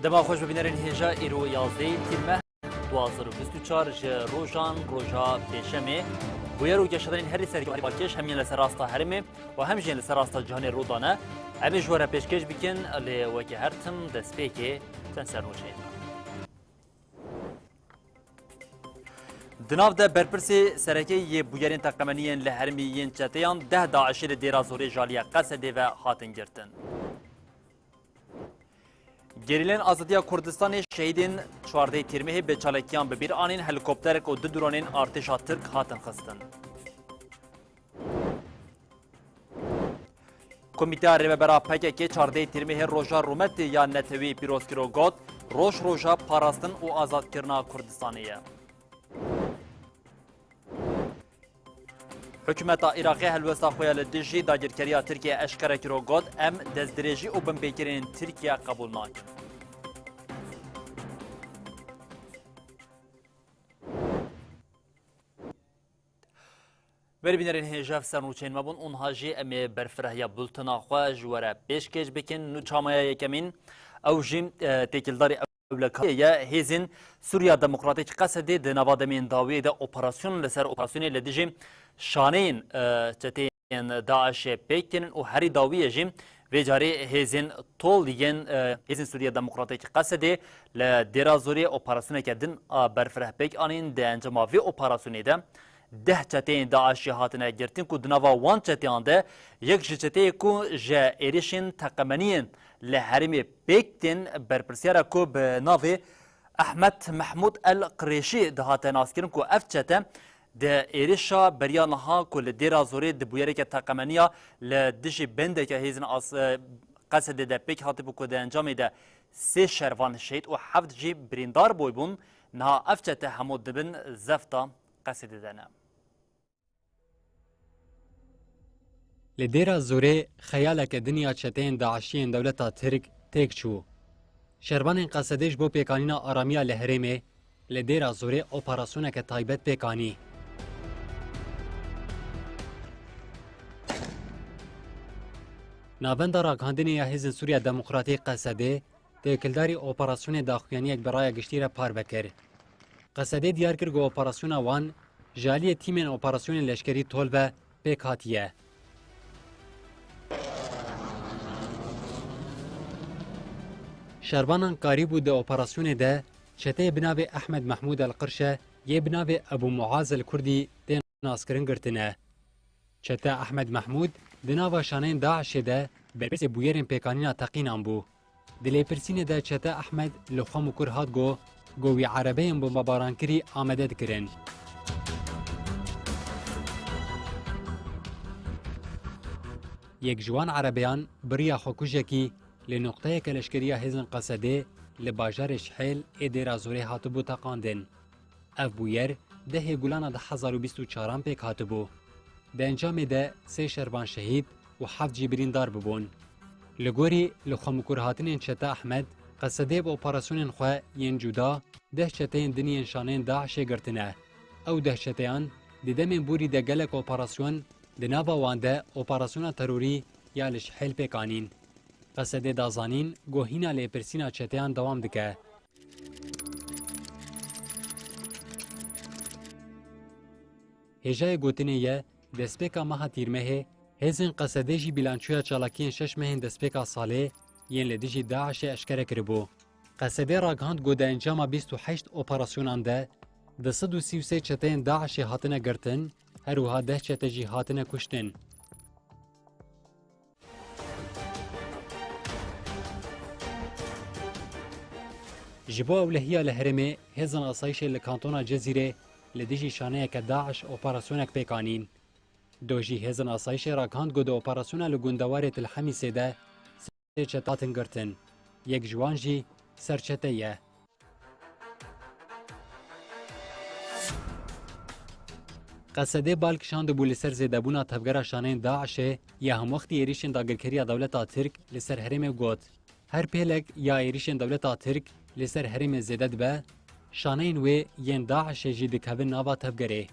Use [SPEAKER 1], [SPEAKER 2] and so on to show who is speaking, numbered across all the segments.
[SPEAKER 1] دما خوش ببینرین هجا ایرو 11 تیمه 2024 روزان روزا پیشمه بویر و گشترین هری سری باکش همین لسر راستا هرمه و همچنین لسر راستا جهان رودانه امی جوره پیشکش بکن لی وکی هرتم دست پیکی تنسر نوچه دناو ده برپرسی سرکی بویرین تقمنیین لهرمیین چتیان 10 داعشی دیرا زوری جالیا قصده و خاتن گرتن گریلین آزادیا کردستان شهیدین 14 تیرمه به چالکیان ببیر آنین هلیکوپترک و دو درونین ارتشا ترک هاتن خستن. کمیته ریبرا پککی 14 تیرمه روژا رومت یا نتوی پیروزکرو گوت روژا پاراستن و آزاد کرنا کردستانیه. حکومت عراقی هلوستا خویا لدجی داگیرکریا ترکیه اشکره کرو گوت ام دزدریجی و بمبیکرین ترکیه قبول ناکن. ولی بینرین هجاف سرنوچین مبون اونها جی امی برفره بولتنا خواه جواره پیشکش بکن نو چامایه یکمین او جیم تکیلداری اولکا یا هیزین سوریا دموکراتیک قصدی ده نوادمین داوی ده اپراسیون لسر اپراسیونی لدیجیم شانین چتین داعش پیکتین و هری داوی جیم و جاری هیزین طول دیگن هیزین سوریا دموکراتیک قصدی لدرازوری اپراسیونه کردن برفره پیک آنین ده انجاماوی اپراسیونی ده 10 چتین داعشی هاتنه گرتین کو دناوا وان چتیان ده یک چتی کو جا ایریشن تقمنین لحرمی پیکتین برپرسیارا کو به ناوی احمد محمود القریشی ده هاتن اسکرین کو اف چته ده ایریشا بریانها کو لدیرا زوری د بویری که تقمنیا لدشی بنده که هیزن اس قصد ده پیک هات بو کو ده انجام ده سه شروان شهید و 7 جی بریندار بویبون نه اف چته همود دبن زفتا قصد دنا
[SPEAKER 2] لديرا زوري خيالك دنيا چتين داعشين دولتا ترك تيك چو شربان قصدش بو بيكانينا آراميا لهريمي لديرا زوري اوپراسيونك تايبت بيكاني ناوند راگهاندنی یا هیزن سوریا دموکراتی قصده تکلداری اوپراسیون داخویانیک برای گشتیره پار بکر قصده دیار کرد گو اوپراسیون وان جالی تیمن اوپراسیون لشکری طولبه پیک هاتیه شربانان قریبو ده اوپراسیون ده چته بناو احمد محمود القرشه یه بناو ابو معاذ الکردی ده ناسکرین گرتنه چته احمد محمود دناو شانین داعش ده برپرس بویرین پیکانینا تقینان بو دلی پرسینه ده چته احمد لخوام کر هات گوی عربین بو مبارانکری آمده دکرن یک جوان عربیان بریا خوکوژکی لنقطه کلشکریا هزن قصده لباجار شحیل ایدیرا زوری هاتبو تقاندن. اف بویر ده گولانا ده 1024 پیک هاتبو. ده انجام ده 3 شربان شهید و 7 جبرین دار ببون. لگوری لخمکور هاتنین چتا احمد قصده با اپراسیون خواه ین جودا ده چتین دنین شانین داعش گرتنه. او ده چتیان دیده من بوری ده گلک اپراسیون ده ناوا وانده اپراسیون تروری یا لشحیل پیکانین. قصده دازانین گوهینا لیپرسینا چتیان دوام دکه. هجای گوتنه یه دسپیکا ماها تیرمه هزین قصده جی بیلانچویا چالاکین 6 مهین دسپیکا ساله ین لدیجی داعش اشکره کربو. قصده راگهاند گوده انجام 28 اپراسیونان ده 233 چتین داعش هاتنه گرتن هروها 10 چته جی هاتنه کشتن. جبو اولهیا لهرمه هزن آسایش لکانتونا جزیره لدیجی شانه که داعش اپراسیونک پیکانین. دوجی هزن آسایش راگهاند گوده اپراسیونا لگوندوار تلحمی سیده سه چتاتن گرتن. یک جوان جی سرچته یه. قصده بالکشان دبو لسر زیده بونا تفگره شانین داعشه یا هم وقتی ایریشن داگرکری دولتا ترک لسر هرم گوت. هر پیلک یا ایریشن دولتا ترک لسر هرم زیده دبه شانین وی ین داعشه جی دکهوه ناوا تفگره.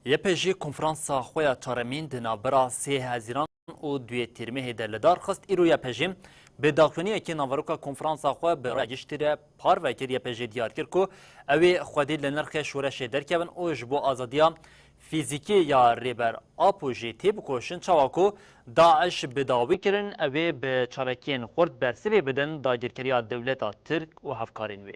[SPEAKER 1] یه پیشی کنفرانسا خویا چارمین دنابرا 3 هزیران و دوی تیرمه ده لدار خست ایرو یا پجیم به داخونی که ناوروکا کنفرانسا خو به راگشتره پار و کریه پجی دیار کر کو اوی خودی لنرخ شورش درکبن او جبو آزادیا فیزیکی یا ریبر آپوژی تیب کوشن چواکو داعش بداوی کرن اوی به چارکین خورد برسوی بدن داگیرکریا دولتا ترک و هفکارین وی.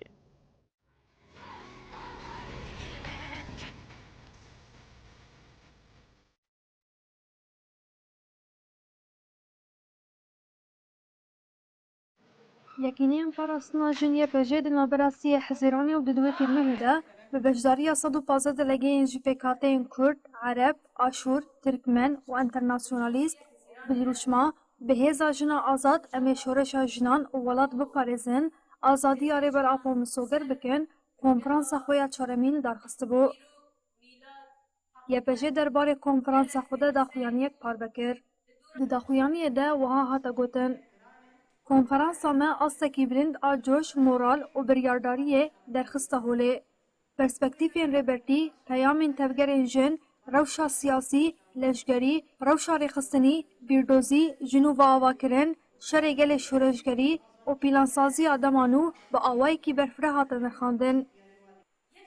[SPEAKER 3] یەکینەیان پاراستنا ژن یەپێژێ di navbera siyê Hezêranê û di duê tîrmehê de bi beşdariya 115 delegeyên ji pêkhateyên Kurd, Ereb, Aşûr, Tirkmen û internasyonalîst bi hirûşma bi hêza jina azad em ê şoreşa jinan û welat biparêzin, azadiya rêber Apo misoger bikin, konferansa xwe ya çaremîn darxistibû. Yepêjê derbarê konferansa xwe de daxuyaniyek parve kir. Di daxuyaniyê de wiha hate gotin konferansa me astekî bilind a coş, moral û biryardariyê derxista holê. Perspektîfên rêbertî, peyamên tevgerên jin, rewşa siyasî, leşgerî, rewşa rêxistinî, bîrdozî, jinû ve avakirin, şerê gelê şoreşgerî û plânsaziya deman û bi awayekî berfireh hatin nirxandin.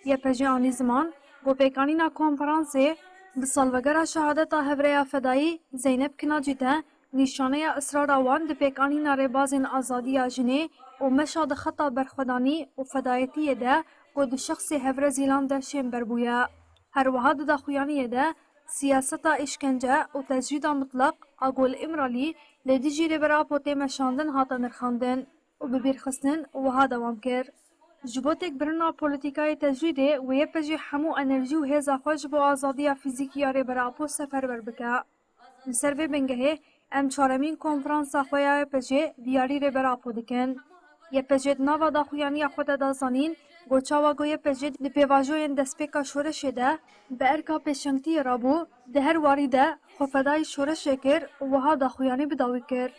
[SPEAKER 3] Yepêjê anî ziman, gopêkanîna konferansê bi salvegera şehadeta Hevreya Fedayî Zeynep Kinacî de nîşaneya îsrara wan di pêkanîna rêbazên azadiya jinê û meşa di xeta berxwedanî û fedayetiyê de ku di şexsê Hevre Zîlan derşên berbûye. Herwiha di daxuyaniyê de siyaseta îşkence û tecrîda mutlaq a Gul İmralî lê dijî rêbera Apo tê meşandin hate nirxandin û bi bîrxistin wiha dewam kir. Ji bo têkbirina polîtîkayê tecrîdê wê yepêjî hemû enerjî û hêza xwe ji bo azadiya fîzîkî ya rêbera Apo seferber bike. Li ser vê bingehê em çaremîn konferansa xwe ya yepêjê diyarî rêbera Apo dikin. Yepêjê di nava daxuyaniya xwe de da zanîn got çawa ku yepêjê di pêvajoyên destpêka şoreşê de bi erka pêşengtiyê rabû, di her warî de xwefedayî şoreşê kir û wiha daxuyanî bidawî kir.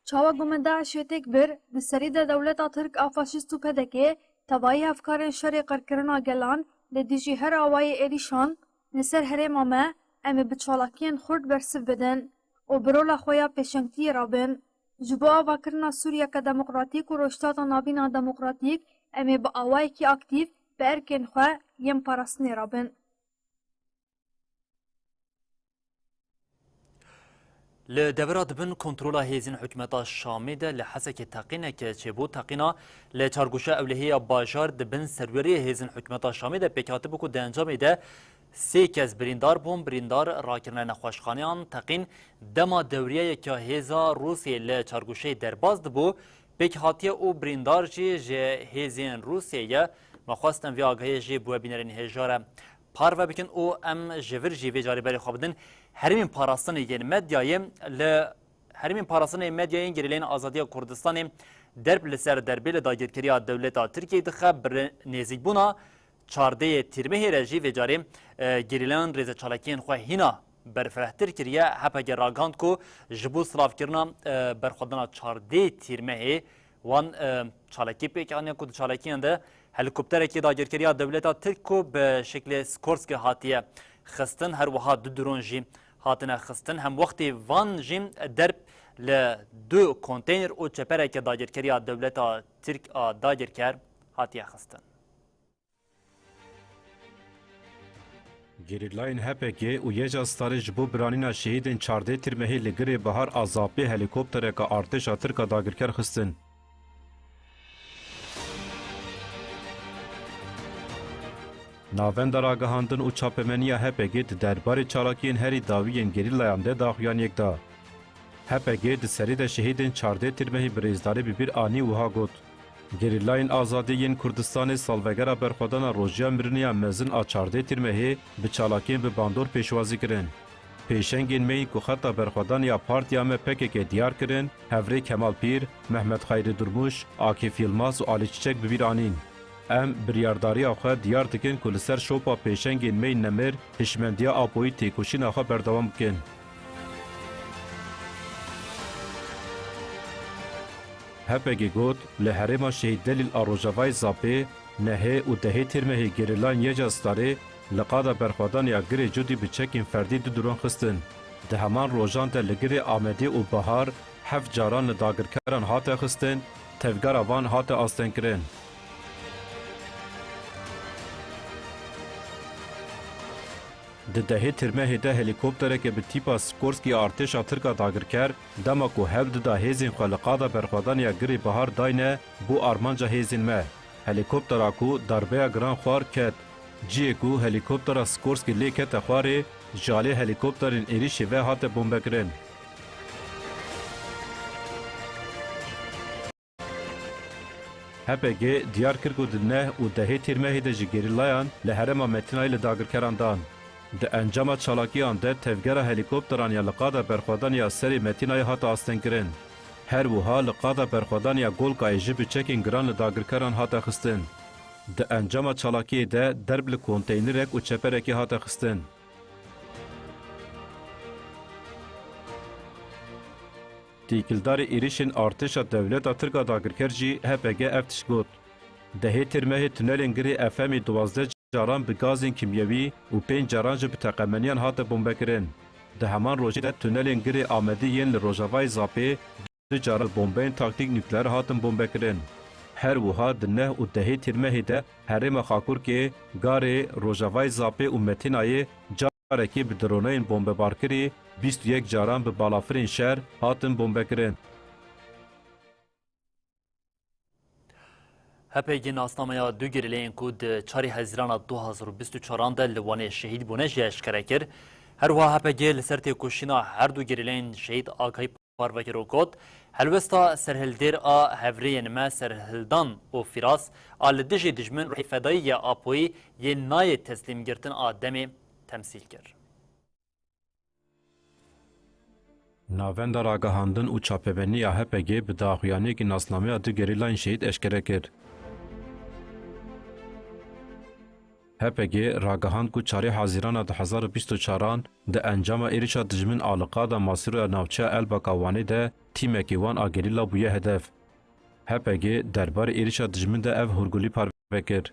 [SPEAKER 3] Çawa ku me Daişê têk bir, di serî de dewleta Tirk a faşîst û pedekê tevahî hevkarên şerê qerkirina gelan lê dijî her awayê êrîşan li ser herêma me em ê bi çalakiyên xurt bersiv bidin û bi rola xwe ya pêşengtiyê rabin. Ji bo avakirina Sûriyeke demokratîk û rojhilata navîna demokratîk em ê bi awayekî aktîv bi erkên xwe yên parastinê rabin.
[SPEAKER 1] Li devera dibin kontrola hêzên hikûmeta Şamê de li hesekê teqîneke çêbû teqîna li çargûşa ewlehîya bajar dibin serweriyê hêzên hikûmeta Şamê de pêkhatibû ku di encamê de sê kez birîndar bûn, birîndar rakirina nexweşxaneyan teqîn dema dewriyayeke hêza Rûsyê li çargûşeyê derbas dibû, pêkhatiye û birîndar jî ji hêzên Rûsyayê mexwastin vê agahiyê jî bi webînerên hêjare parve bikin û em ji vir jî vê carî berê xwe bidin herîmên parastinê yên medyayê li herîmên parastinê medyayên gerîleyên azadiya Kurdistanê derb li ser derbê li dagirkeriya dewleta Tirkiyeyê dixe bi nêzîkbûna çardeyê tîrmehê re jî vê carê gerîleyan rêzeçalakiyên xwe hîna berfirehtir kiriye hepeke ragand ku ji bo silavkirina berxwedana çardeyê tîrmehê wan çalakî pêkaniye ku di çalakiyan de helikopterekî dagirkeriya dewleta Tirk ku bi şeklê Skorsky hatiye xistin her wiha du dron jî hatine xistin hem wextê van jî derb li du konteyner û çepereke dagirkeriya dewleta Tirk a dagirker hatiye xistin.
[SPEAKER 4] Gerîlayên HPG û yêca starê ji bo biranîna şehîdên çardê tîrmehê li girê bihar a zapê helîkoptereka artêşa Tirka dagirker xistin. Navenda ragihandin û çapemeniya HPG di derbarê çalakiyên herî dawiyên gerîlayan de daxuyaniyek da. HPG di serî de şehîdên çardê tîrmehê bi rêzdarî bi bir anî wiha got. Gerîlayên azadî yên Kurdistanê salvegera berxwedana rojiya miriniya mezin a çardê tîrmehê bi çalakiyên bi bandor pêşwazî kirin. Pêşengên me ku xeta berxwedaniya partiya me PKK diyar kirin, Hevrê Kemalpîr, Mehmet Xayrî Durmuş, Akif Yılmaz û Alî Çiçek bi bir anîn. Em biryardariya xwe diyar dikin ku li ser şopa pêşengên me nemir hişmendiya Apoyî têkoşîna xwe berdewam bikin. HPG got li herêma Şehîd Delîl a Rojavayê Zapê, nehê û dehê tîrmehê gerîlayên yêca starê لقادا برخوادان یا گری جودی بچکین فردی دو درون خستن. ده همان روژان ده لگری آمدی و بهار 7 جاران لداگرکران هات خستن تفگر آوان هات آستن کرن. ده دهه ترمه ده هلیکوپتره که به تیپا سکورسکی ارتشا ترکا داگرکر دما کو هفت ده هیزین خلقادا برخوادان یا گری بهار داینه بو آرمانجا هیزین مه. هلیکوپترا کو دربه گران خوار کت. جیه کو هلیکوپترا سکورسکی لیکت خواره جالی هلیکوپترین ایریشی و هات بمبکرن. هپگی دیار کرد و دنه و دهه ترمه ده جگریلایان لحرم متنای لداگرکران دان. ده انجام چالاکیان ده تفگر هلیکوپتران یا لقادا برخوادان یا سری متنای هات آستن کرن. هر وها لقادا برخوادان یا گل کایجی بچکین گران لداگرکران هات خستن. ده انجام چالاکی ده درب لکونتینرک و چپرکی هات خستن. تیکلدار ایریشین ارتشا دولتا ترکا داگرکر جی هپگه افتش گوت. دهه ترمه تونلین گری افمی 12 جاران به گازین کیمیوی و 5 جاران جه به تقمنیان هات بمبکرین. ده همان روژی ده تونلین گری آمدی ین لروژاوای زاپی 2 جاران بمبین تاکتیک نوکلر هاتن بمبکرین. هر وها دنه و دهه ترمه ده حرم خاکور که گاری روژاوای زاپی و متینای جارکی به درونین بمبار کری 21 جاران به بالافرین شهر هاتن بمبکرین.
[SPEAKER 1] هپیگی ناسنامه دو گریلین کود 4 هزیران 2024 ده لوانه شهید بونه جهش کرکر. هر وها هپیگی لسرت کشینا هر دو گریلین شهید آگاهی پاروکی رو کد. هلوستا سرهلدیر هفرین ما سرهلدان و فراس آلدجی دجمن روحی فدایی یا آپوی یه نای تسلیم گرتن آدمی تمثیل کرد.
[SPEAKER 4] ناوند راگهاندن و چاپبنی هپگی به داخویانی که ناسنامه دو گریلین شهید اشکره کرد. هپگی راگهاند کو 4 هزیران 2024 ده انجام ایریشا دجمن آلقا ده ماسیرو ناوچه الباکاوانی ده تیمکی وان آگریلا بویه هدف. هپگی دربار ایریشا دجمن ده اف هرگولی پاروکر.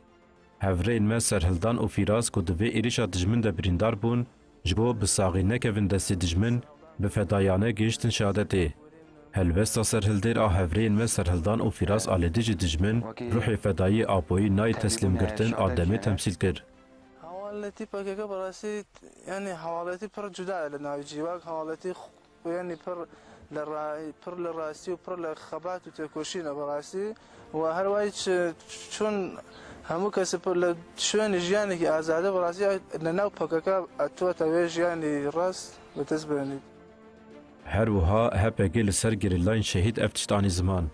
[SPEAKER 4] هفرین ما سرهلدان و فیراز کو دوی ایریشا دجمن ده بریندار بون جبو بساغی نکوین دستی دجمن به فدایانه گیشتن شهادتی. هلوستا سرهلدیر هفرین ما سرهلدان و فیراز آلیدیج دجمن روح فدایی آبوی نای تسلیم گرتن آدمی تمثیل کرد.
[SPEAKER 5] حوالتی پاکه براسی یعنی حوالتی پر جدا لناوی جیواک حوالتی یعنی پر لراسی و پر لخبات و تکوشین براسی و هر وایچ چون همو کسی پر شون جیانی که آزاده براسی لناو پاکه اتو توی جیانی راست بتسبرنید.
[SPEAKER 4] هر وها هپگی لسر گریلاین شهید افتشتانی زمان.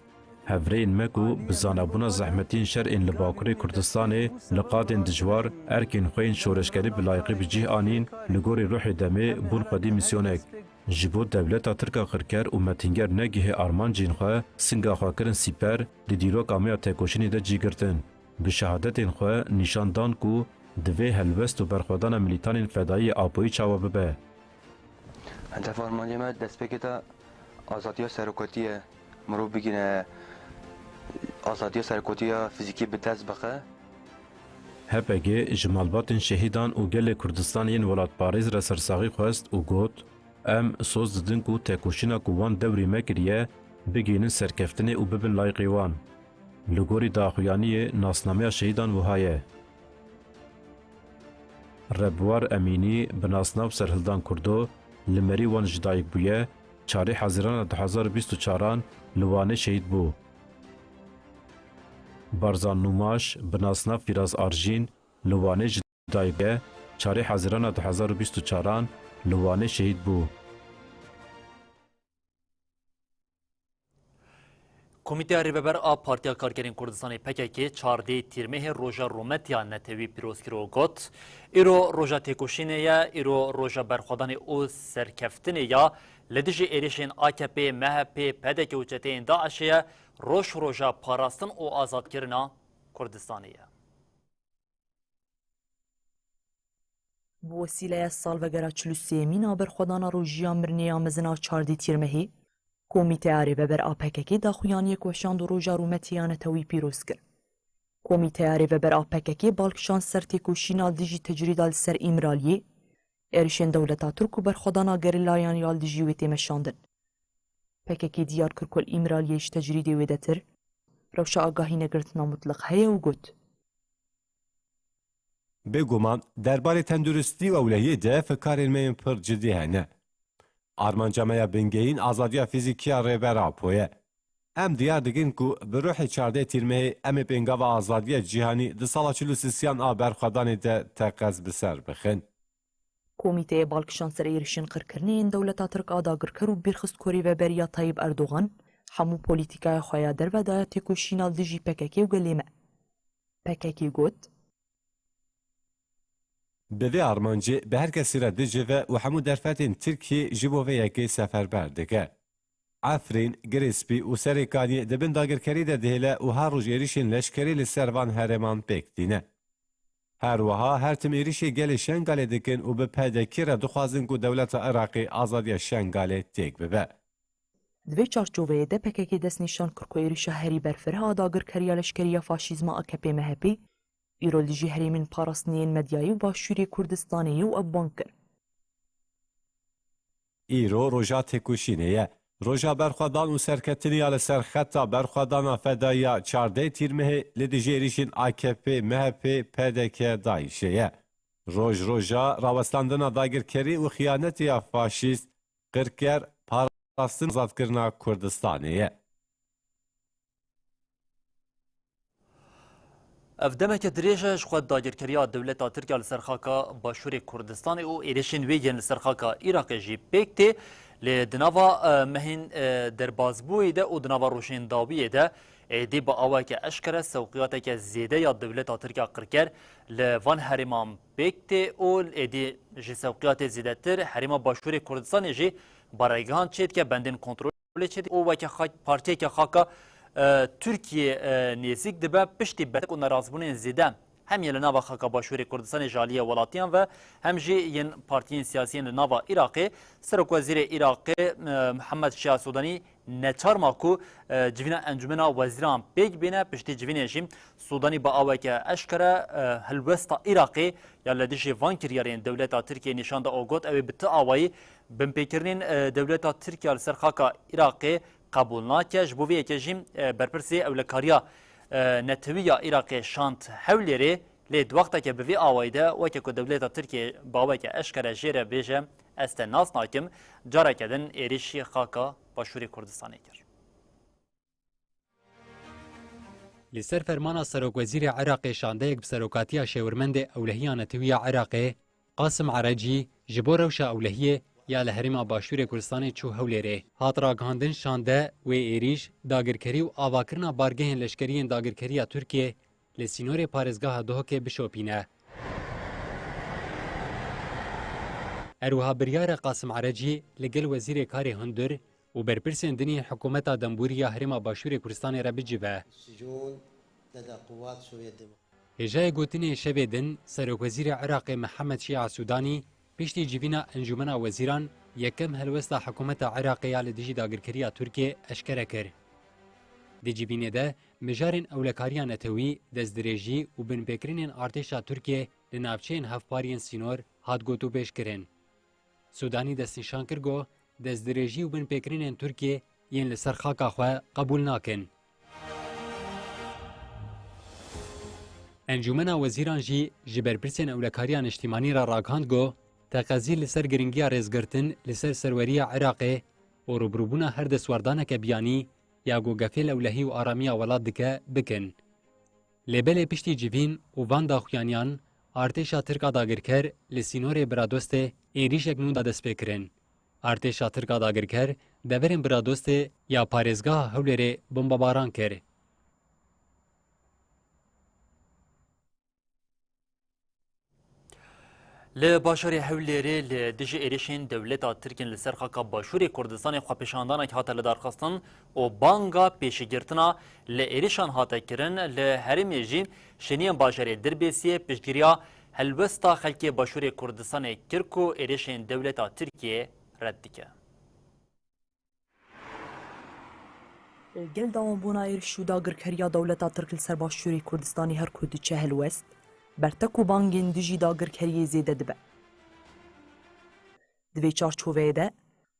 [SPEAKER 4] هفرین مکو بزانبونا زحمتین شرعین لباکوری کردستانی لقادین دجوار ارکین خوین شورشگری بلایقی بجیه آنین لگوری روح دمی بون قدی میسیونک. جبو دولتا ترکا خرکر و متینگر نگیه آرمان جینخواه سنگا خواکرن سیپر دیدیرو کامیا تکوشینی ده جی گرتن. به شهادتین خواه نشاندان کو دوی هلوست و برخودان ملیتانین فدایی آپوی چاوا ببه.
[SPEAKER 6] انت فرمانده ما دست بکتا آزادی سرکوتی مرو بگینه آزادی سرکوتی فیزیکی به دست بخه.
[SPEAKER 4] هپگی جمالباتین شهیدان و گل کردستان ین ولاد پاریز را سرساغی خواست و گوت ام سوز ددن کو تکوشینا کوان دوری مکریه بگینن سرکفتنی و ببن لایقی وان. لگوری داخویانی ناسنامه شهیدان وهایه. ربوار امینی بناسناو سرهلدان کردو لمری وان جدایک بویه 4 هزیران 2024 لوانه شهید بو. بارزان نوماش بناسنا فیراز آرژین لوانه جدایک بویه 4 هزیران 2024 لوانه شهید بو.
[SPEAKER 1] کمیته ریببر آب پارتیا کارگرین کردستان پککی 14 تیرمه روژا رومتیا نتوی پیروز کرو گوت ایرو روژا تکوشینه یا ایرو روژا برخودان او سرکفتنه یا لدیجی ایریشین AKP MHP پدک وچتین داعشیه روژا پاراستن او آزاد کرنا کردستانیه.
[SPEAKER 7] بوسیله سال وگرا 43 مینا برخودان روژیا مرنیا مزنا 14 تیرمهی کمیته عریبه بر آپککی داخویانی کوشاند و روژا رومتیان توی پیروز کرد. Komîteya Rêvebera PKK balkişan ser têkoşîna dijî tecrîda li ser îmiraliyê, êrişên dewleta Tirk û berxwedana gerillayan ya li dijî wê tê meşandin. PKK diyar kir ku îmiraliyê ji tecrîdê wê de tir, rewşa agahî negirtina mutlaq heye û got.
[SPEAKER 8] Bêguman derbarê tenduristî û ewlehiyê de fikarên me yên pir cidî hene. Armanca me ya bingehîn azadiya fîzîkiya rêbera Apoye. Em diyar dikin ku bi ruhê çardeh tîrmehê em ê pêngava azadiya cîhanî di sala 43 a berxwedanê de teqez bi ser bixin.
[SPEAKER 7] Komîteyê balkişan ser êrişên qirkirinên dewleta Tirk a dagirker û bîrxist Rêveberiya Tayyip Erdogan, hemû polîtîkaya xwe ya derve daya têkoşîna li dijî PKK û gelê me. PKK got,
[SPEAKER 8] Bi vê armancê bi her kesî re dicive û hemû derfetên Tirkiyê ji bo vê yekê seferber dike. Efrîn, Girêspî û Serêkaniyê dibin dagirkerî de dihêle û her roj êrişên leşkerî li ser van herêman pêk dîne. Her wiha her tim êrişê gelê Şengalê dikin û bi pedekî re dixwazin ku dewleta Iraqê azadiya Şengalê têk bibe.
[SPEAKER 7] di vê çarçoveyê de PKK destnîşan kir ku êrişa herî berfireh a dagirkeriya leşkeriya faşîzma AKP MHP, îro li dijî herêmên parastiniyên medyayî û Başûrê Kurdistanê yê û ev kir.
[SPEAKER 8] Îro roja têkoşînê ye. Roja berxwedan û serketiniya li ser xeta berxwedana fedaiya çardeh tîrmehê li dijî êrişên AKP, MHP, PDK, Daişê ye. Roja rawestandina dagirkerî û xıyanetiya faşîst, qirker, parastin azadkirina Kurdistanê ye.
[SPEAKER 1] Ev demeke dirêj ji xwe dagirkeriya dewleta Tirkiya li ser xaka Başûrê Kurdistanê û êrişên wê yên li ser xaka Iraqê jî pêk tê lê di nava mehên derbasbûyê de û di nava rojên dawiyê de êdî bi aweke eşkere sewqiyateke zêde ya dewleta Tirkiya qirker li van herêman pêk tê û êdî ji sewqiyatê zêdetir herêma Başûrê Kurdistanê jî baraygihan çê dike bendên kontrolê çê û weke partiyeke xaka Türkiye nêzik dibe piştî berek û nerazbûnên zêde hem yê li nava xaka Başûrê Kurdistanê ji aliyê welatiyan ve hem jî yên partiyên siyasiyên li nava Iraqê Serokwezîrê Iraqê Mihemed Şia Sudanî neçarma ku civîna encumena wezîran pêk bîne piştî civînê jî Sudanî bi aweke eşkere hilwesta Iraqê ya li dijî van kiryarên dewleta Tirkiye nîşan da o got ew ê bi ti awayî binpêkirînên dewleta Tirkiya li ser xaka Iraqê قبول ناکه جبو وی که جیم برپرسی اولکاریا نتویا عراق شانت حولری لید وقتا که به وی آوایده و که دولت ترکیه باوی که اشکره جیره بیجه است ناس ناکم جاره کدن ایریشی خاکا باشوری کردستانی کرد.
[SPEAKER 2] لسر فرمانا سروک وزیر عراق شانده یک بسروکاتیا شورمند اولهیان نتویا عراق قاسم عرجی جبو روشا اولهیه یا لحریم باشور کردستان چو هولیره هات راگاندن شانده و ایریش داگرکری و آواکرنا بارگهن لشکریین داگرکریا ترکیه لسینور پارزگاه دوهک بشوپینه. اروها بریار قاسم عرجی لگل وزیر کار هندر و برپرسین دنی حکومت دنبوریا حریم باشور کردستان را بجیبه. هجای گوتنی شبیدن سروک وزیر عراق محمد شیع سودانی پشتی جیوینا انجمن وزیران یکم هلوستا حکومت عراقی آل دیجی داگرکریا ترکیه اشکره کر. دی جیوینه ده مجارن اولکاریان نتوی دزدریجی و بنپکرین ارتشا ترکیه لنابچین هفپارین سینور هاد گوتو پیش کرن. سودانی دستنشان کرگو دزدریجی و بنپکرین ترکیه ین لسر خاکا خواه قبول ناکن. انجمن وزیران جی جبرپرسین اولکاریان اجتماعی را راگهاند گو تقاضی لسر گرنگیا رزگرتن لسر سروریا عراقی و روبروبونا هر دسواردانک بیانی یا گوگفیل اولهی و آرامیا ولاد دکه بکن. لبل پشتی جیوین و وان داخویانیان ارتشا ترکا داگرکر لسینور برادوست ایریشک نون دست بکرن. ارتشا ترکا داگرکر دورن برادوست یا پارزگاه هولره بمباران کر.
[SPEAKER 1] ل باشاری حولیری ل دیج ایریشین دولت ترکیه لسر خاکا باشوری کردستان خواپیشاندان که هاته لدارخستان و بانگا پیشگیرتنا ل ایریشان هاته کرن ل هرمی جی شنیم باشاری دربیسی پیشگیریا هلوستا خلکی باشوری کردستان کرکو ایریشین دولت ترکیه رد دیکه.
[SPEAKER 7] گل داوام بونا ایرش و داگرکریا دولتا ترک لسر باشوری کردستانی هر کود چهل وست برتک و بانگین دجی داگرکری زیده دبه. دوی چارچوبه ده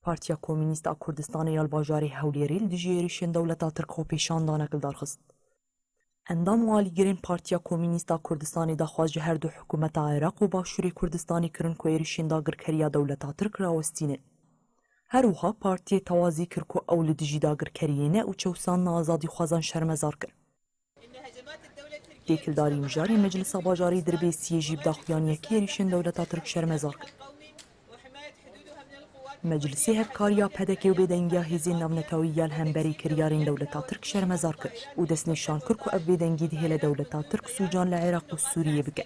[SPEAKER 7] پارتیا کمونیستا کردستان یال باجاری هولیریل دجی ایرشین دولتا ترک و پیشان دانکل دارخست. اندام والی گرین پارتیا کمونیستا کردستانی دا خواج هر دو حکومت عراق و باشوری کردستانی کرن که ایرشین داگرکریا دولتا ترک راوستینه. هروها پارتی توازی کرد که اول دجی داگرکریینه و چوسان آزادی خوازان شرمزار کرد. دیکلداری مجاری مجلس باجاری دربی سیجیب داخویان یکی ایرشین دولتا ترک شرمزار کرد. مجلسی هفکاریا پدکی و بدنگیا هزین نونتاویال همبری کریارین دولتا ترک شرمزار کرد و دست نشان کرد که او بدنگی دهیل دولتا ترک سوجان لعراق و سوریه بگه.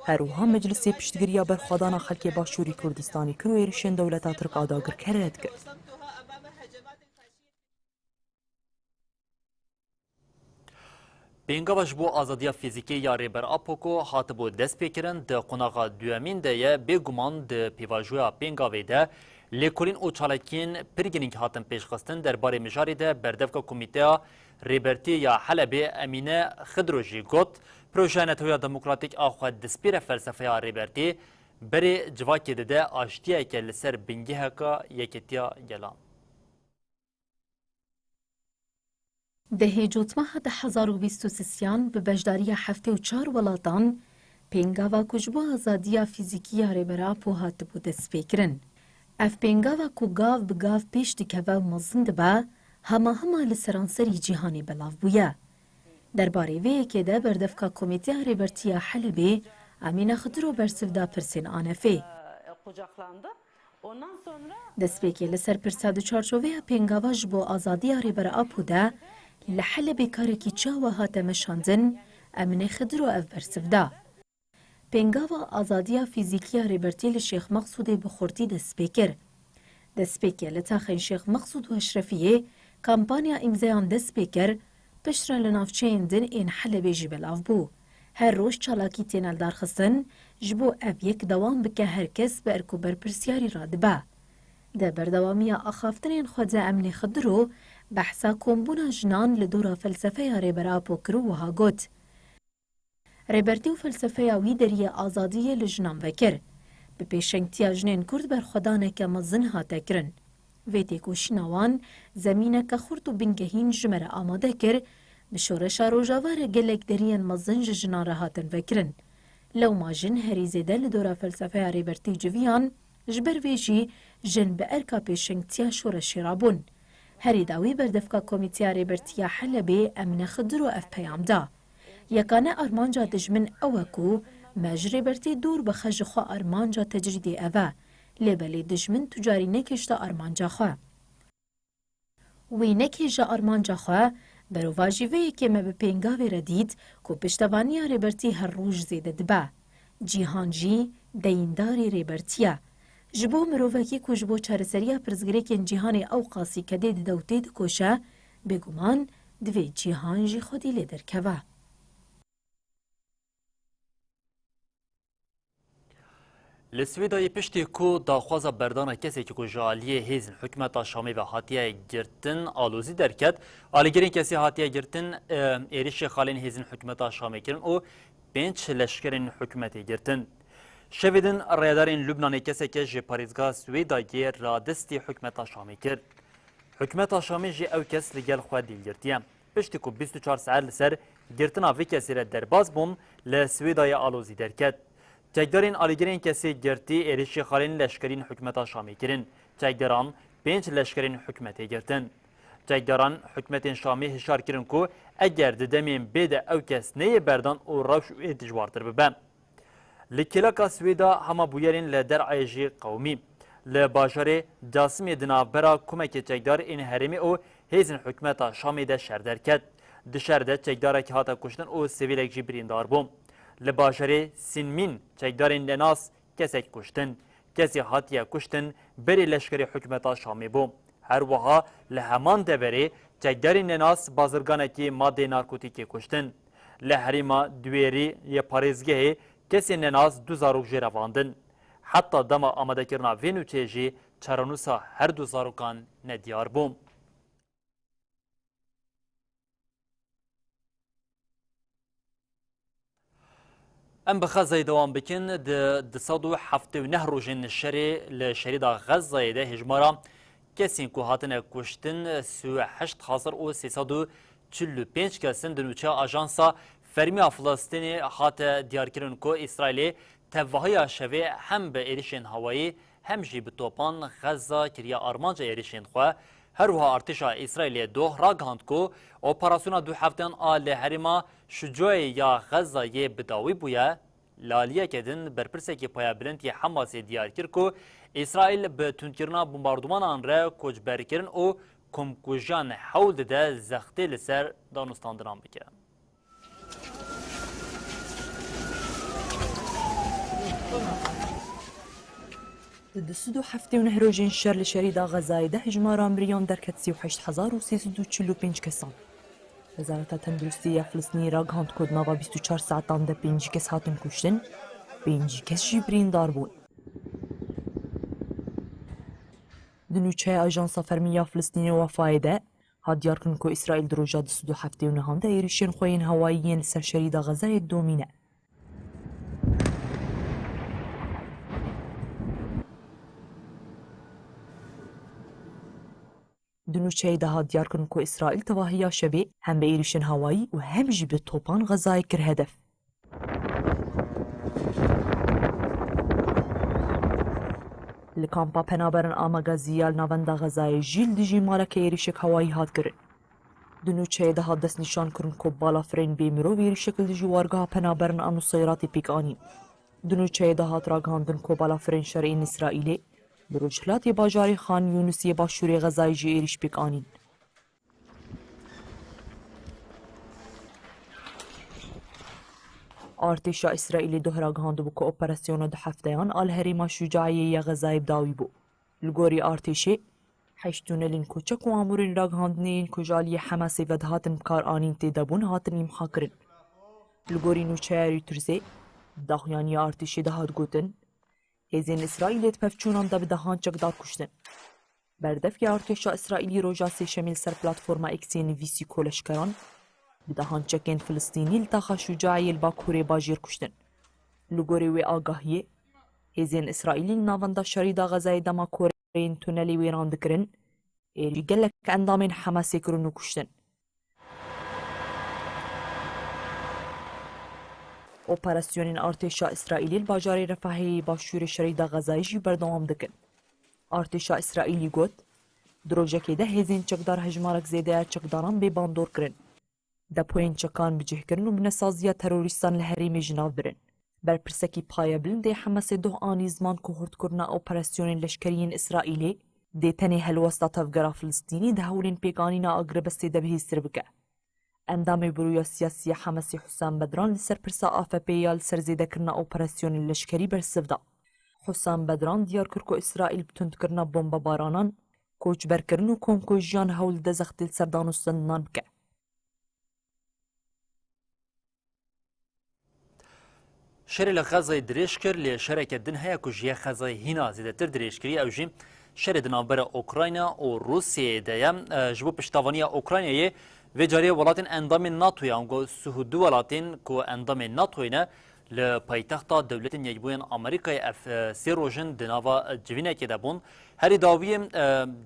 [SPEAKER 7] هروها مجلسی پشتگیریا برخوادانا خلک باشوری کردستانی کرد و ایرشین دولتا ترک آداگر کرد کرد.
[SPEAKER 1] بینگاوش بو آزادیا فیزیکی یا ریبر آپوکو هات بو دست پیکرن ده قناغا دوامین ده یه بگمان ده پیواجویا بینگاوی ده لیکولین او چالکین پرگینینگ هاتن پیشخستن در بار مجاری ده بردفکا کمیته ریبرتی یا حلب امینه خدروجی گوت پروژه نتویا دموکراتیک آخواد دسپیر فلسفه یا ریبرتی بری جواکی ده آشتیه که لسر بینگی هکا یکیتیا گلان.
[SPEAKER 9] دهی جوتمه ده 1023 به بجداری هفته و 4 ولاتان پینگاوا کجبو آزادیا فیزیکی ریبرا پو هات بو دست پیکرن. اف پینگاوا کو گاو بگاو پیش دکوه مزند با همه لسرانسری جیهانی بلاو بویا. در باره وی که ده بردفکا کمیته ریبرتیا حلبی امین خدرو برسفدا پرسین آنفه. دست پیکی لسر پرساد چارچوه پینگاوا جبو آزادیا ریبرا پو ده لحلب کارکی چاوه هات مشاندن امن خدرو اف برسفدا. پینگاوا آزادیا فیزیکیا ریبرتی لشیخ مقصود بخورتی دست پیکر. دست پیکر لتاخین شیخ مقصود و اشرفیه کامپانیا امزایان دست پیکر پشتر لنافچین دن این حلب جبلاف بو. هر روش چالاکی تینال دارخستن جبو اف یک دوام بکه هر کس به ارکو برپرسیاری راد با. ده بردوامیا اخافتنین خود امن خدرو بحثا کمبونا جنان لدورا فلسفه ریبرا پوکرو وها گوت. ریبرتی و فلسفه وی دریه آزادی لجنان وکر. به پیشنگتیا جنین کرد بر خدانه که مزن هاته کرن. ویتی کوشنوان زمینه که خورد و بنگهین جمره آماده کر بشورشا روژاوار گلک درین مزن جنان را هاتن وکرن. لو ما جن هری زیده لدورا فلسفه ریبرتی جویان جبر ویجی جن به ارکا پیشنگتیا شورشی رابون. هری داوی بردفکا کمیته ریبرتیا حلبی امن خدرو اف پیام دا. یکانه ارمانجا دجمن اوکو مجری برتی دور بخج خوا ارمانجا تجریدی اوه لیبلی دجمن تجاری نکشتا ارمانجا خوا. وی نکیجا ارمانجا خوا برو واجیوه که ما به پینگاوی ردید که پشتوانی ریبرتی هر روش زیده دبا. جیهانجی دینداری ریبرتیا. جبو مروفکی که جبو چارسریا پرزگریکن جیهان او قاسی کده دوته دکوشه بگومان دوی جیهان جی خودی لیدر کوا.
[SPEAKER 1] لسویدای پشتی کو داخواز بردان کسی که جالیه هیزن حکمت شامی و هاتیه گرتن آلوزی درکت آلیگرین کسی هاتیه گرتن ایریش خالین هیزن حکمت شامی کرن و بینچ لشکرین حکمتی گرتن. شویدن ریادارین لبنانی کسی که جی پاریزگاه سویدایی را دستی حکمت شامی کرد. حکمت شامی جی او کس لگل خواه دیل گرتیم. پشتی کو 24 ساعت لسر گرتن آوی کسی را درباز بوم لسویدای آلوزی درکت. چکدارین آلیگرین کسی گرتی ایریشی خالین لشکرین حکمت شامی کرن. چکداران 5 لشکرین حکمتی گرتن. چکداران حکمت شامی هشار کرن که اگر دمین بید او کس نیه بردان او روش و دجوارتر ببن. لکلاکا سویدا هما بویرین لدر عیجی قومی. لباجار جاسمی دنابرا کمک چکدار این هرمی او هیزن حکمت شامی ده شردر کد. دشرده چکدارا که هاتا کشتن او سویلک جی بریندار بوم. لباجار سینمین چکدارین لناس کسی کشتن. کسی هاتیه کشتن بری لشکر حکمت شامی بوم. هر وها لهمان دبری چکدارین لناس بازرگانه که ماده نارکوتیکی کشتن. لحریما دویری یا پاریزگه کسی نناز 2000 جی رواندن. حتی دما آماده کرنا وینو چیجی چرانوسا هر 2000 کان ندیار بوم. ام بخزای دوام بکن د صدو هفته و نه روزن شری لشریدا غزه ده هجمارا کسین کو هاتن کشتن 38,000 و 345 کسین دنوچه آژانسا فرمی فلسطینی هات دیارکرن کو اسرائیل توهی شوی هم به ایریشن هوایی هم جی به توپان غزه کریا آرمانجا ایریشن خو هر وها ارتشا اسرائیل دو راگاند کو اپراسیون دو هفتن آل هریما شجاع یا غزه ی بداوی بویا لالیه کدن برپرسکی پایا بلند ی حماس دیار کر کو اسرائیل به تونکرنا بمباردمان آن را کجبر کرن او کمکوژان حول ده زخته لسر دانستاندران بکرن.
[SPEAKER 7] د 37 روزین شر لشریدا غزه ده هجمار امریان در کت 38345 کسان. وزارت تندرستی فلسطینی را گاند کد نوا 24 ساعتان ده 5 کس هاتن کشتن 5 کس جبرین دار بون. دنوچه آژانس فرمی فلسطینی وفای ده ها دیار کن که اسرائیل دروجا 37 ده ایریشن خوین هواییین سر شریدا غزه دومینه. دنوچه ده ها دیار کن که اسرائیل تواهیا شوی هم به ایریشن هوایی و هم جی به توپان غزای کر هدف. لکامپا پنابرن آماگازیال ناوندا غزای جیل دیجی مالک ایریشک هوایی هات کرن. دنوچه ده ها دست نشان کرن که بالا فرین بیمرو ایریشکل دیجی وارگاه پنابرن آنو سیراتی پیک آنیم. دنوچه ده ها تراغاندن که بالا فرین شرعین اسرائیلی بروجهلات باجاری خان یونسی باشوری غزای جی ایریش پیک آنین. ارتشا اسرائیلی دهراگاند بو که اپراسیون ده هفتهان آل هریما شجاعی یا غزای بداوی بو. لگوری ارتشی حشتونلین کوچک و آمورین راگاندنین کجالی حماسی و دهاتن بکار آنین تیدابون هاتن امحا کرن. لگوری نوچه ترزی داخیانی ارتشی دهات گوتن هزین اسرائیلیت پفچونان دا به دهان چکدار کشتن. بردف یا ارتشا اسرائیلی روژا سیشمیل سر پلاتفورما اکسی نویسی کولشکران به دهان چکین فلسطینی لطاقه شجاعی الباکوری باجیر کشتن. لگوری و آگاهیه هزین اسرائیلی ناوندا شریدا غزای دما کورین تونلی ویران دکرن ایری گلک اندامین حماسی کرنو کشتن. اپراسیونین ارتشا اسرائیلی باجاری رفاهی باشور شریدا غزایی جی بردوام دکن. ارتشا اسرائیلی گوت دروجکی ده هزین چکدار هجمارک زیده چکداران بی باندور کرن. ده پوین چکان بجه کرن و بنسازیا تروریستان لحریم جناو برن. بر پرسکی پایا بلنده حماس دو آنی زمان کوهرد کرنا اپراسیونین لشکریین اسرائیلی ده تنی هلوستا تفگرا فلسطینی ده هولین پیگانینا اگربستی ده بهی سر بکه. اندام برویا سیاسی حماسی حسام بدران لسر پرسا آفپیال سر زیده کرنا اپراسیونین لشکری بر سفدا. حسام بدران دیار کرکو اسرائیل بتند کرنا بومبا بارانان کوچ برکرن و کمکوژیان هول ده زختیل سردان و سندنان بکه.
[SPEAKER 1] شر لغزه دریش کر لی شرکت دن هیا کجیه خزه هینا زیده تر دریش کری او جیم شر دنابر اوکراینا و روسیه دیم جبو پشتوانی اوکراینیه و جاری ولاتین اندام ناتوی آنگو سهودو ولاتین که اندام ناتوینه لپایتخت دولت یکبوین آمریکای اف سی روژن دناوا جوینه که دبون هری داوی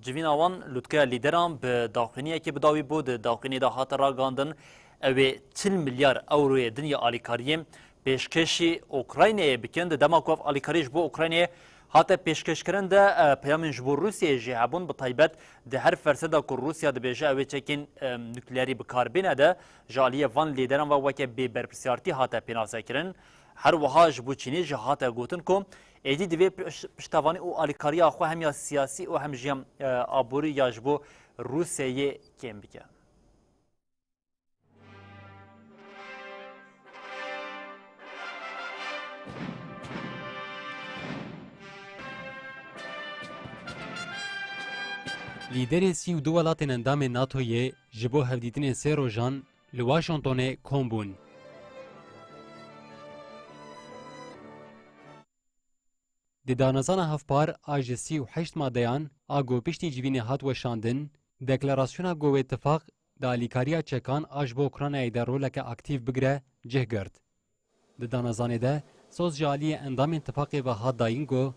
[SPEAKER 1] جویناوان لطکه لیدران به داخلینیه که بداوی بود داخلینی دا هات راگاندن او 40 میلیارد اوروی دنیا آلیکاریه پیشکشی اوکراینه بکند دماکوف آلیکاریش بو اوکراینه هات پیشکش کرنده پیامن جبو روسیه جهابون به طیبت ده هر فرصت که روسیه ده بیجه اوی چکین نوکلیری بکاربینه ده جالیه وان لیدران و وکه بی برپرسیارتی هات پیناسه کرن هر وها جبو چینی جه هات گوتن که ایدی دوی پشتوانی او آلیکاری آخو هم یا سیاسی او هم جیم آبوری یا جبو روسیه کم بکن.
[SPEAKER 2] لیدر 32 ولاتên endamê NATOyê ji bo hevdîtinên sê rojan li Washingtonê kom bûn. Di danezana hevpar a ji 38 madeyan a govpiştî civînê hat weşandin, deklarasyona Govêtifaq di alîkariya çekan a ji bo Ukraynayê de roleke aktîv bigire cih girt. د دانازانê de soz ji aliyê endamên tifaqê ve hat dayîn got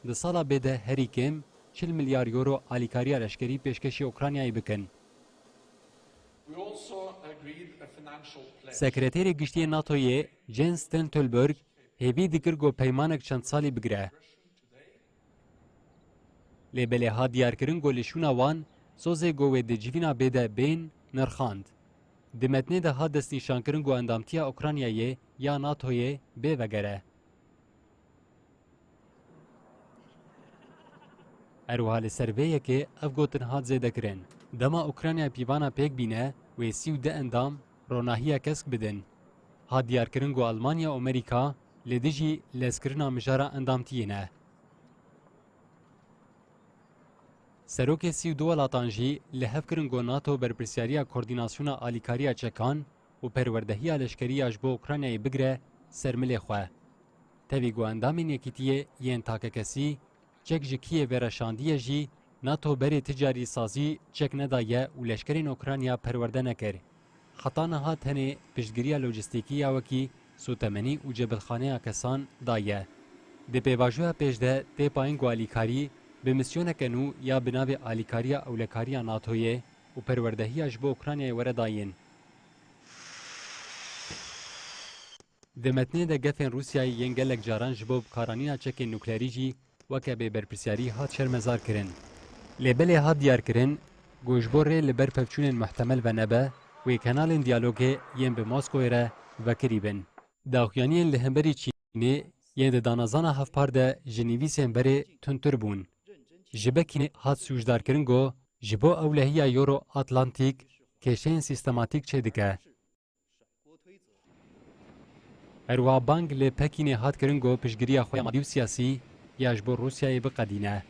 [SPEAKER 2] di sala bê de herî kêm 40 milyar euro alîkariya leşkerî pêşkêşî Ukraynayê bikin. Sekreterê Giştiyê NATOyê Jens Stoltenberg hêvî dikir got peymanek çend salî bigire. Lêbelê hat diyarkirin got lêşûna wan sozê got wê di civîna bê de bên nirxand. Di metnê de hat destnîşankirin got endamtiya Ukraynayê ya NATOyê bê vegere. Eroha li ser vê yekê ev gotin hat zêdekirin. Dema Ukrayna pîvana pêk bîne wê 32 endam ronahiya kesk bidin. Hat diyarkirin got Almanya û Amerîka lê dijî lezkirina mijara endamtiyê ne. Serokê 32 welatan jî li hevkirin got NATO berpirsyariya koordînasyona alîkariya çekan û perwerdehiya leşkeriya ji bo Ukraynayê bigire ser milê xwe. Tevî got endamên yekîtiyê yên takekesî çek ji Kiyevê reşandiye jî NATO berê ticarî sazî çek nedaye û leşkerên Ukrayna perwerde nekir. Heta niha tenê piştgiriya lojîstikî ya wekî sotemenî û cebilxaneya kesan daye. Di pêvajoya pêş de tê payîn got alîkarî bi misyoneke nû ya bi navê alîkariya ewlekariya NATOyê û perwerdehiya ji bo Ukraynayê were dayîn. Di metnê de gefên Rûsyayê yên gelek caran ji bo bikaranîna çekên nuklerî jî weke bêberpirsiyarî hat şermezar kirin. Lêbelê hat diyarkirin got ji bo rê li ber pevçûnên muhtemel ve nebe wê kanalên diyalogê yên bi Moskowê re vekirî bin. Daxuyaniyên li hemberî Çînê yên di danazana hevpar de ji nivîsên berê tundtir bûn. Ji Bekînê hat sûcdarkirin got ji bo ewlehiya Euro Atlantik kêşeyên sîstematîk çêdike. Herwiha bang li Pekînê hat kirin got piştgiriya xwe madî û siyasî ya ji bo Rûsyayê biqedîne.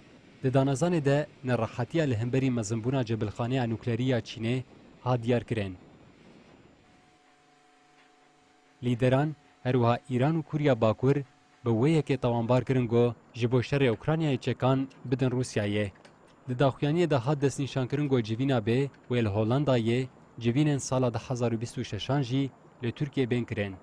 [SPEAKER 2] Di danazanê de nerahetiya li hemberî mezinbûna cebilxaneya nuklerî ya Çînê hat diyarkirin. Lîderan herwiha Îran û Kuriya Bakur bi wê yekê tawanbar kirin got ji bo şerê Ukraynayê çekan bidin Rûsyayê. Di daxuyaniyê de hat destnîşankirin got civîna bê wê li Holandayê civînên sala 2026 jî li Tirkiye bên kirin.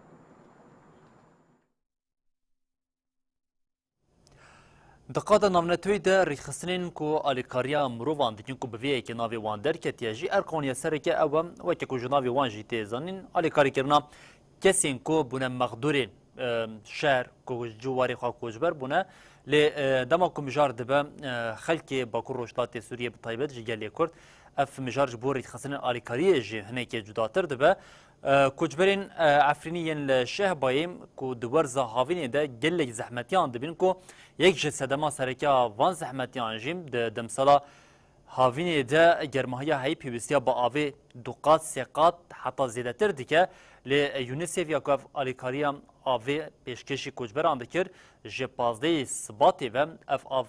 [SPEAKER 1] Diqata navnetewê de rêxistinên ku alîkariya mirovan dikin ku bi vê yekê navê wan derketiye jî erqoniya sereke ew e weke ku ji navê wan jî tê zanîn alîkarîkirina kesên ku bûne mexdûrên şer ku ji warê xwe koçber bûne lê dema ku mijar dibe xelkê Bakur Rojhilatê Sûriye bi taybet ji gelê Kurd ev mijar ji bo rêxistinên alîkariyê jî hinekê cudatir dibe. Koçberên Efrînî yên li Şehbayê ku di werza havînê de gelek zehmetiyan dibin ku yek ji sedema serekeya van zehmetiyan jî di demsala havînê de germahiya heyî pîvistiya bi avê du qat sê qat heta zêdetir dike lê UNICEF ya ku ev alîkariya avê pêşkêşî koçberan dikir ji 15 Sibatê ve ev av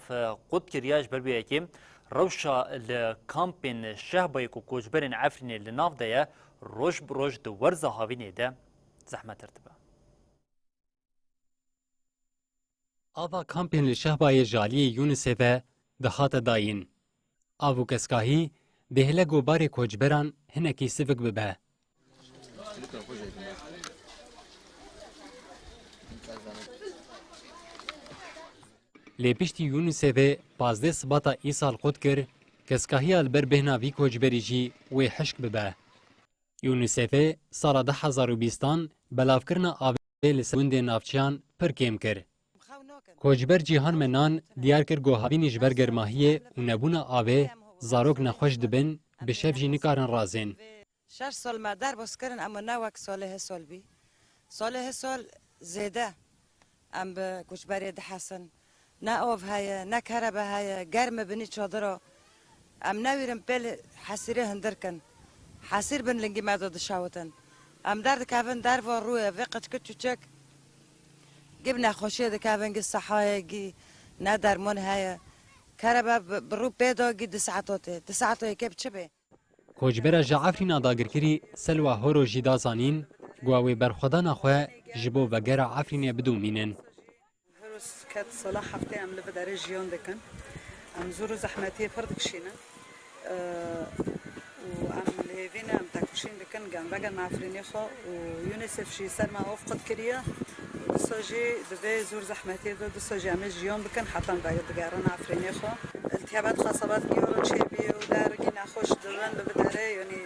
[SPEAKER 1] qut kiriye ji ber vê yekê rewşa li kampên Şehbayê ku koçberên Efrînê li nav de ye roj bi roj di werza havînê de zehmetir dibe.
[SPEAKER 2] Ava kampên li Şehbayê ji aliyê UNICEF-e dihate dayîn. Av û keskahî dêhile gobarê koçberan hinekî sivik bibe. Lê piştî UNICEF-ê 15 Sibata îsal qut kir keskahiya li ber bêhna vî koçberî jî wê hişk bibe. UNICEF-ê sala 2020 belavkirina avê li ser gundên navçeyan pir kêm kir. Koçber Cîhan Menan diyar kir got havînê ji ber germahiyê û nebûna avê zarok nexweş dibin bi şev jî nikarin razên.
[SPEAKER 10] 6 sal me derbas kirin em ne wek salê hesal bî. Salê hesal zêde em bi koçberê dihesin. Ne av heye, ne kerebe heye, germe binî çadira. Em newîrin pêl hesîrê hindirkin. Hesîr bin lingî me de dişawitin. Em derdikevin derva rûyê vê qeçkit çûçek gib nexweşiyê dikevin gî sehayê gî ne derman heye. Kerebe bi rû pêda gî di saetotê. Di saetotê kê bi çi bê?
[SPEAKER 2] Koçbera ji Efrîna dagirkirî Selwa Horo jî da zanîn got wê berxwedana xwe ji bo vegera Efrînê bidûmînin.
[SPEAKER 11] Ket sala heftê em li derê jiyan dikin. Em zor û zehmetiyê pir dikişînin. Em lêvîne em tekuşîn dikin genvegên Efrînê xwe û UNICEF jî ser me av qet kiriye دساجي دبي زور زحمتي دساجي عمل جيون بكن حتى نبايد دقارنا عفريني خو التهابات خاصبات جيورو تشيبي ودارقي ناخوش درن ببدره يعني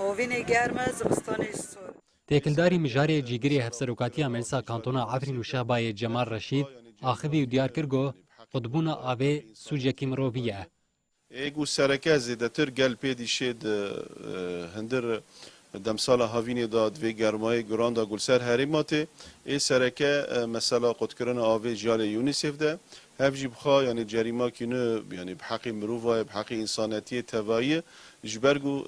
[SPEAKER 11] هوفيني جارمه زبستاني السور
[SPEAKER 2] تێکلداری مژارێ جیگری هەفسەرۆکاتیە مەلسا کانتۆنا عەفرین و شەهبایە جەمال ڕەشید ئاخیوی و دیار کردگۆ قوتبوونە ئاوێ سوجێکی مرۆڤیە.
[SPEAKER 12] ایگو سرکه زیدتر گل پیدی شد هندر دمسالا هاوینی داد و گرمای گراندا گلسر هریماته ای سرکه مثلا قدکرن آوه جال یونیسف ده هفجی بخوا یعنی جریما کنه یعنی بحقی مروفای بحقی انسانیتی توایی جبرگو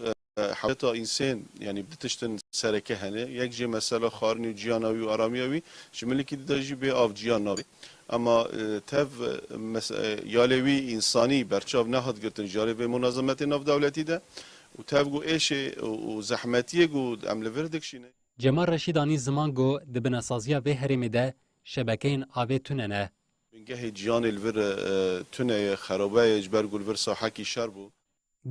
[SPEAKER 12] حالتا انسان یعنی بدتشتن سرکه هنه یک جه مثلا خارنی و جیاناوی و آرامیاوی جملی که داجی به آف جیاناوی اما تف یالوی انسانی برچاو نهاد گرتن جاره به منظمت ناف دولتی ده و تف گو ایش و زحمتیه گو عمل وردکشینه
[SPEAKER 2] جەمال ڕەشیدانی زمان گۆ دبنەسازیە vê herêmê de şebekeyên avê tune ne.
[SPEAKER 12] بنگه جیان الور تونه خرابه جبر گل ور ساحکی شر بو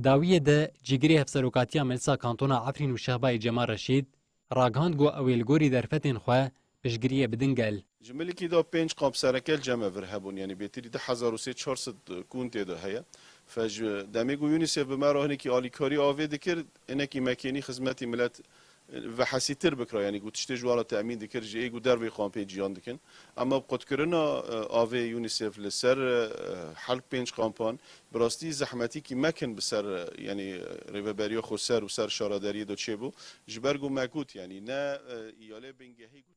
[SPEAKER 2] داویە de cîgirê hevserokatiya Melsa Kantona Efrîn û Şehbayê Cemal Reşîd ragihand got ew ê li gorî derfetên xwe piştgiriyê bidin gel.
[SPEAKER 12] جملی که دا 5 قاب سرکل جمع ور هبون یعنی بهتری ده 1400 کون تیده هیا فج دمی گو یونیسف به مراهنی که آلیکاری آوه دکر اینه که مکینی خدمتی ملت و حسیتر بکرا یعنی گو تشته جوالا تأمین دکر جه گو در وی خان پی جیان دکن اما قد کرنا آوه یونیسف لسر حلق 5 قامپان براستی زحمتی که مکن بسر یعنی ریوبریا خو سر و سر شارادری دو چه بو جبرگو مکوت یعنی نه ایاله بنگهی گو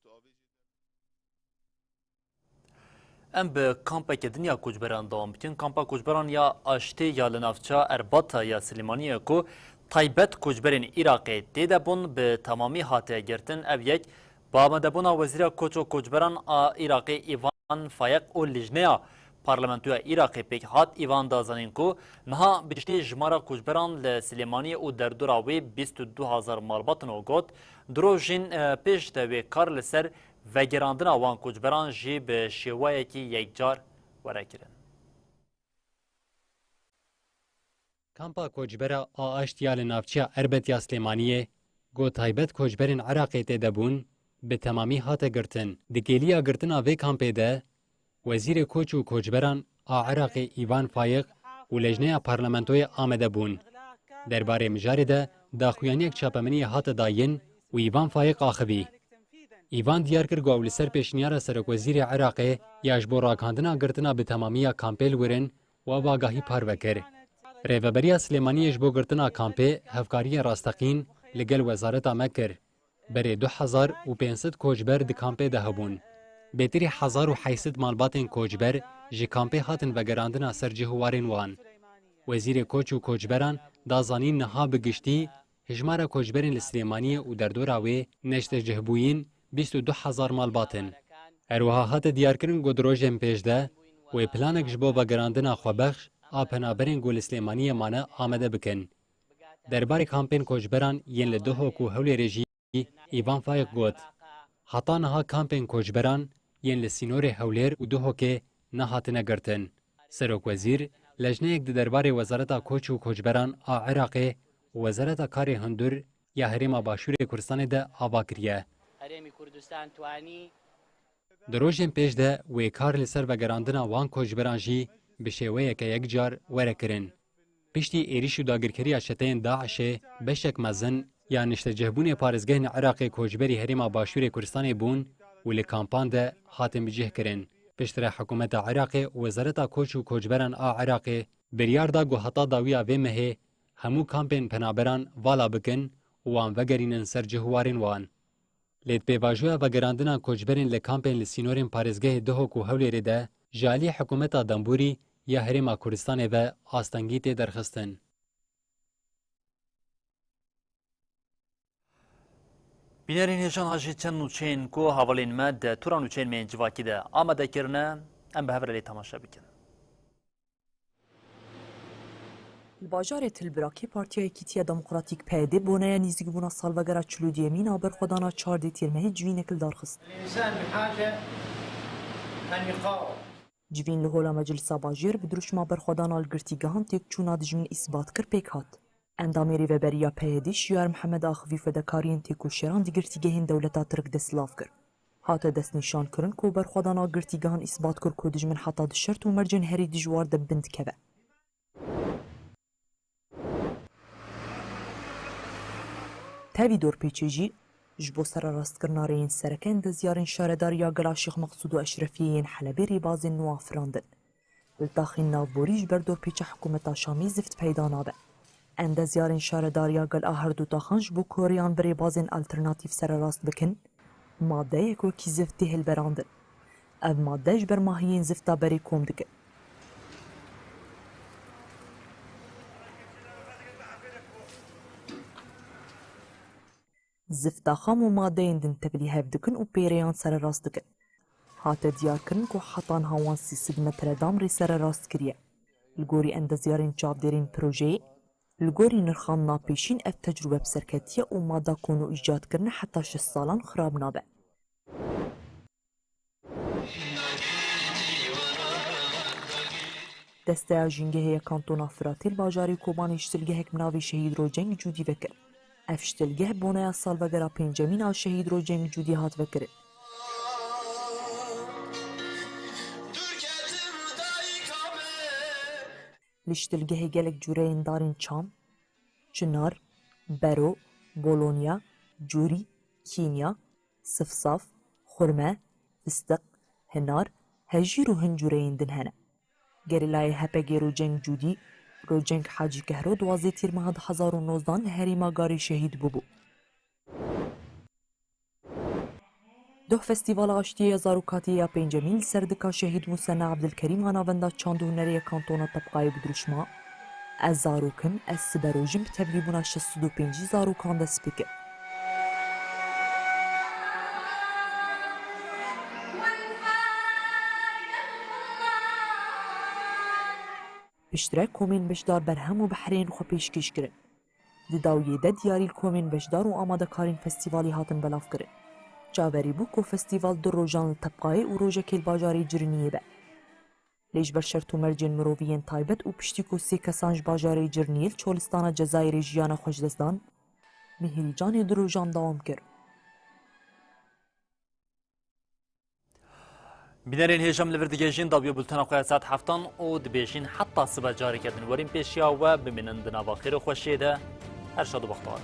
[SPEAKER 1] ام به کامپک دنیا کوچبران دوام بکن کامپا کوچبران یا آشتی یا لنافچا ارباتا یا سلیمانیه کو تایبت کوچبرین عراقی دیده بون به تمامی هاته گرتن او یک با آمده بونا وزیر کوچو کوچبران عراقی ایوان فایق و لجنه پارلمانتوی عراقی پیک هات ایوان دازانین کو نها بجتی جمارا کوچبران لسلیمانی و در دوراوی 22,000 مالباتن و گوت دروژین پیش دوی کار لسر و گراندنا وان کوچبران جی به شیوه کی یک جار وره کرن.
[SPEAKER 2] کامپا کوچبرا آشتیا لنافچیا اربتیا سلیمانیه گو تایبت کوچبرین عراقی تیده بون به تمامی هاته گرتن. دگیلیا گرتنا وی کامپی ده وزیر کوچ و کوچبران عراقی ایوان فایق و لجنه پارلمانتوی آمده بون. درباره مجاری ده داخویانی یک چاپمنی هاته داین و ایوان فایق آخوی. ایوان دیار کرد گو لسر پیشنیار سرک وزیر عراقی یاش بو راکاندنا گرتنا به تمامی کامپیل ورن و واگاهی پاروکر. ریوبریا سلیمانیش بو گرتنا کامپی هفکاری راستقین لگل وزارت مکر. بری 2500 کوچبر دی کامپی ده هبون. بهتری 1800 مالباتن کوچبر جی کامپی هاتن و گراندنا سر جهوارین وان. وزیر کوچ و کوچبران دازانین نها بگشتی هجمار کوچبرین لسلیمانیه و در دوراوی نشت جهبوین 22,000 مالباتن. اروها هات دیارکرین گودروژن پیش ده و پلانک جبو و گراندنا خوبخش آپنابرین گول سلیمانی مانه آمده بکن. درباره کامپین کوچبران ین لدوهو کو هولی رژی ایوان فایق گوت. حتا نها کامپین کوچبران ین لسینور هولیر و دوهو که نهاتنه گرتن. سروک وزیر لجنه یک درباره وزارت کوچ و کوچبران عراقی و وزارت کار هندور یا هریم باشور کردستان ده آوا کریه. دروژن پیش ده و کار لسر و گراندنا وان کوچبران جی به شیوه که یک جار وره کرن. پشتی ایریش و داگرکری شتین داعش بشک مزن یا نشته جهبون پارزگهن عراقی کوچبری هریم باشور کردستان بون و لکامپان ده حاتم بجه کرن. پشتر حکومت عراقی و وزارت کوچ و کوچبران عراقی بریار دا گو حتا داویا و مهه همو کامپین پنابران والا بکن وان وگرینن سر جهوارین وان. لید پیواجویا و گراندنا کوچبرین لکامپین لسینورین پارزگه دهو کو هولی ده جالی حکومت دنبوری یا هریم کردستان و آستانگی تی درخستن.
[SPEAKER 1] بینرین هجان هاجی چند نوچین کو حوالین مد تورا نوچین من جواکی ده آمده کرنه ام به هفره لی تماشا بکن.
[SPEAKER 7] الباجار تلبراکی پارتیا یکیتیا دموکراتیک پیده بونه نزدیک بونا سالوگرا چلودی مین آبر خدانا 14 تیرمه جوین اکل دارخست.
[SPEAKER 13] الانسان بحاجه ان يقاوم.
[SPEAKER 7] جوین لهولا مجلس باجر بدروش ما برخدانا الگرتیگان تک چونا دجمن اثبات کر پیک هات. اندامی ریوبریا پیده شیار محمد آخوی فدکارین تکو شیران دیگرتیگهین دولتا ترک دسلاف کر. هاته دست نشان کرن کو برخوادانا گرتیگان اثبات کر کو دجمن حتا دشرت و مرجن هری دجوار د بند کبه. تاوی دور پیچیجی جبو سر راستکرنا رین سرکن د زیارن شاردار یا گلا شیخ مقصود و اشرفیین حلبی ریباز نو افراندن. لداخل ناوبوریج بر دور پیچ حکومت شامی زفت پیدا نابه. اند زیارن شاردار یا گل آهر دو تاخنج بو کوریان بر ریبازن الترناتیف سر راست بکن. ماده یکو کی زفتی هل براندن. او ماده جبر ماهیین زفتا بری کوم دکن. زفتا خام و ماده اندن تبلیه دکن و پیریان سر راست دکن. هاته دیار کرن کو حطان هاوان 300 متر دام ری سر راست کریه. لگوری اند زیارن چاودرین پروژه لگوری نرخان ناپیشین اف تجربه بسرکتیه و ماده کونو ایجاد کرن حتی 6 سالان خراب نابه. دسته جنگه هی کانتونا فراتیل باجاری کوبان اشتلگه هک مناوی شهید رو جنگ جودی وکر. افشتلگه بونه سال وگرا پنجمین آل شهید رو جنگ جودی هات وکره. لشتلگه گلک جوره اندارین چام، چنار، برو، بولونیا، جوری، کینیا، صفصاف، خرمه، فستق، هنار، هجی رو هنجوره اندن هنه. گریلای هپگی رو جنگ جودی، رو جنگ حاجی کهرو 12 تیر ماه 2019 لهری ماگاری شهید ببو. دو فستیوال آشتی زاروکاتی یا پنجمین سردکا شهید موسن عبدالکریم آناوندا چاند هنری کانتونا طبقای بدروشما از زاروکم از سبروجم تبلیبونا 65 زاروکان دست بکر. اشتراک کومین بشدار برهم و بحرین خو پیشکش کرن. داویه ده دیاری کومین بشدار و آماده کارین فستیوالی هاتن بلاف کرن. جاوری بو کو فستیوال در روزان طبقای و روزه کل باجاری جرنیه به. لیج بر شرط و مرجن مرووین تایبت و پشتی کو سی کسانج باجاری جرنیل چولستان جزایر جیان خوشدستان مهریجان در روزان دوام کرد.
[SPEAKER 1] بنارين هجم لفردجاجين دابيو بلتنا قوية ساعت حفتان و دبيجين حتى صبا جاري كدن ورين بيشيا و بمنن دنا باخير خوشيده هر شاد و بختار